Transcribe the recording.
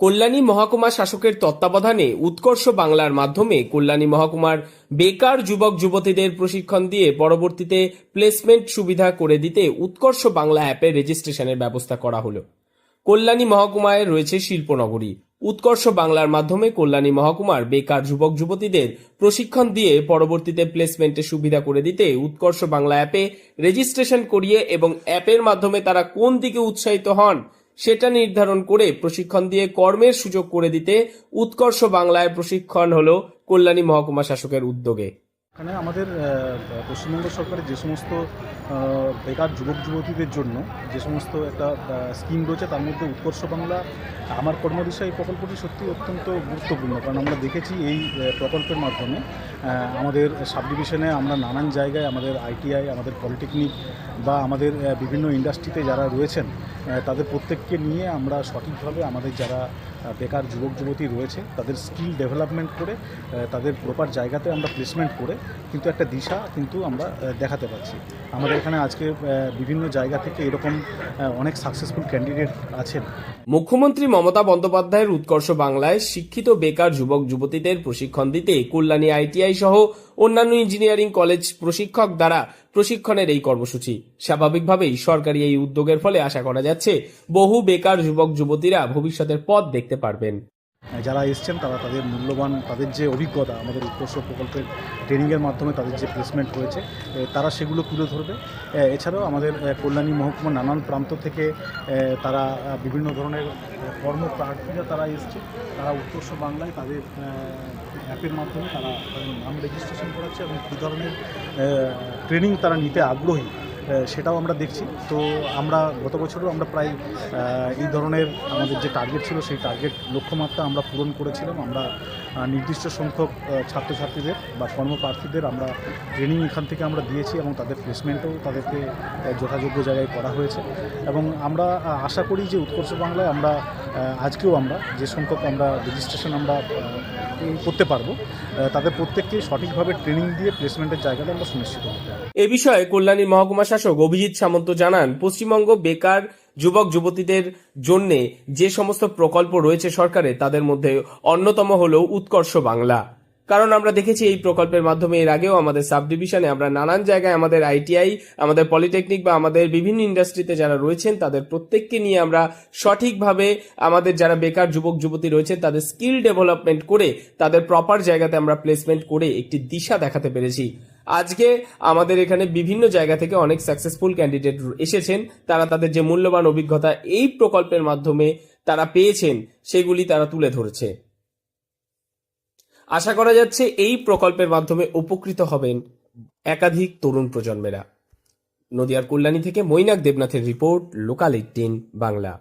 কল্যাণী মহকুমা শাসকের তত্ত্বাবধানে উৎকর্ষ বাংলার মাধ্যমে কল্যাণী মহকুমার বেকার যুবক যুবতীদের প্রশিক্ষণ দিয়ে পরবর্তীতে প্লেসমেন্ট সুবিধা করে দিতে উৎকর্ষ বাংলা অ্যাপের রেজিস্ট্রেশনের ব্যবস্থা করা হলো। কল্যাণী মহকুমায় রয়েছে শিল্পনগরী। উৎকর্ষ বাংলার মাধ্যমে কল্যাণী মহকুমার বেকার যুবক যুবতীদের প্রশিক্ষণ দিয়ে পরবর্তীতে প্লেসমেন্টের সুবিধা করে দিতে উৎকর্ষ বাংলা অ্যাপে রেজিস্ট্রেশন করিয়ে এবং অ্যাপের মাধ্যমে তারা কোন দিকে উৎসাহিত হন সেটা নির্ধারণ করে প্রশিক্ষণ দিয়ে কর্মের সুযোগ করে দিতে উৎকর্ষ বাংলায় প্রশিক্ষণ হলো কল্যাণী মহকুমা শাসকের উদ্যোগে। এখানে আমাদের পশ্চিমবঙ্গ সরকারের যে সমস্ত বেকার যুবক যুবতীদের জন্য যে সমস্ত একটা স্কিম রয়েছে তার মধ্যে উৎকর্ষ বাংলা আমার কর্মদিশা এই প্রকল্পটি সত্যি অত্যন্ত গুরুত্বপূর্ণ, কারণ আমরা দেখেছি এই প্রকল্পের মাধ্যমে আমাদের সাব ডিভিশনে আমরা নানান জায়গায় আমাদের আইটিআই, আমাদের পলিটেকনিক বা আমাদের বিভিন্ন ইন্ডাস্ট্রিতে যারা রয়েছেন তাদের প্রত্যেককে নিয়ে আমরা সঠিকভাবে আমাদের যারা বেকার যুবক যুবতী রয়েছে তাদের স্কিল ডেভেলপমেন্ট করে তাদের প্রপার জায়গাতে আমরা প্লেসমেন্ট করে কিন্তু একটা দিশা কিন্তু আমরা দেখাতে পারছি। আমাদের এখানে আজকে বিভিন্ন জায়গা থেকে এরকম অনেক সাকসেসফুল ক্যান্ডিডেট আছেন। মুখ্যমন্ত্রী মমতা বন্দ্যোপাধ্যায়ের উৎকর্ষ বাংলায় শিক্ষিত বেকার যুবক যুবতীদের প্রশিক্ষণ দিতে কল্যাণী আইটিআই সহ অন্যান্য ইঞ্জিনিয়ারিং কলেজ প্রশিক্ষক দ্বারা প্রশিক্ষণের এই কর্মসূচি। স্বাভাবিকভাবেই সরকারি এই উদ্যোগের ফলে আশা করা যাচ্ছে বহু বেকার যুবক যুবতীরা ভবিষ্যতের পথ দেখতে পারবেন। যারা এসছেন তারা তাদের মূল্যবান তাদের যে অভিজ্ঞতা আমাদের উৎকর্ষ প্রকল্পের ট্রেনিংয়ের মাধ্যমে তাদের যে প্লেসমেন্ট হয়েছে তারা সেগুলো তুলে ধরবে। এছাড়াও আমাদের কল্যাণী মহকুমার নানান প্রান্ত থেকে তারা বিভিন্ন ধরনের কর্মপ্রার্থীরা তারা এসছে, তারা উৎকর্ষ বাংলায় তাদের অ্যাপের মাধ্যমে তারা নাম রেজিস্ট্রেশন করাচ্ছে এবং কী ধরনের ট্রেনিং তারা নিতে আগ্রহী সেটাও আমরা দেখছি। তো আমরা গত বছরও আমরা প্রায় এই ধরনের আমাদের যে টার্গেট ছিল সেই টার্গেট লক্ষ্যমাত্রা আমরা পূরণ করেছিলাম। আমরা নির্দিষ্ট সংখ্যক ছাত্রছাত্রীদের বা কর্মপ্রার্থীদের আমরা ট্রেনিং এখান থেকে আমরা দিয়েছি এবং তাদের প্লেসমেন্টও তাদেরকে যথাযোগ্য জায়গায় করা হয়েছে এবং আমরা আশা করি যে উৎকর্ষ বাংলায় আমরা আজকেও আমরা যে সংখ্যক আমরা রেজিস্ট্রেশন আমরা করতে পারবো তাদের প্রত্যেককে সঠিকভাবে ট্রেনিং দিয়ে প্লেসমেন্টের জায়গাটা আমরা সুনিশ্চিত করতে পারবো। এ বিষয়ে কল্যাণী মহকুমা শাসক অভিজিৎ সামন্ত জানান, পশ্চিমবঙ্গ বেকার যুবক যুবতীদের জন্য যে সমস্ত প্রকল্প রয়েছে সরকারের তাদের মধ্যে অন্যতম হলো উৎকর্ষ বাংলা। কারণ আমরা দেখেছি এই প্রকল্পের মাধ্যমে এর আগেও আমাদের সাব ডিভিশনে আমরা নানান জায়গায় আমাদের আইটিআই, আমাদের পলিটেকনিক বা আমাদের বিভিন্ন ইন্ডাস্ট্রিতে যারা রয়েছেন তাদের প্রত্যেককে নিয়ে আমরা সঠিকভাবে আমাদের যারা বেকার যুবক যুবতী রয়েছেন তাদের স্কিল ডেভেলপমেন্ট করে তাদের প্রপার জায়গাতে আমরা প্লেসমেন্ট করে একটি দিশা দেখাতে পেরেছি। আজকে আমাদের এখানে বিভিন্ন জায়গা থেকে অনেক সাকসেসফুল ক্যান্ডিডেট এসেছেন, তারা তাদের যে মূল্যবান অভিজ্ঞতা এই প্রকল্পের মাধ্যমে তারা পেয়েছেন সেগুলি তারা তুলে ধরেছে। আশা করা যাচ্ছে এই প্রকল্পের মাধ্যমে উপকৃত হবেন একাধিক তরুণ প্রজন্মেরা। নদিয়ার কল্যাণী থেকে মৈনাক দেবনাথের রিপোর্ট, লোকাল 18 বাংলা।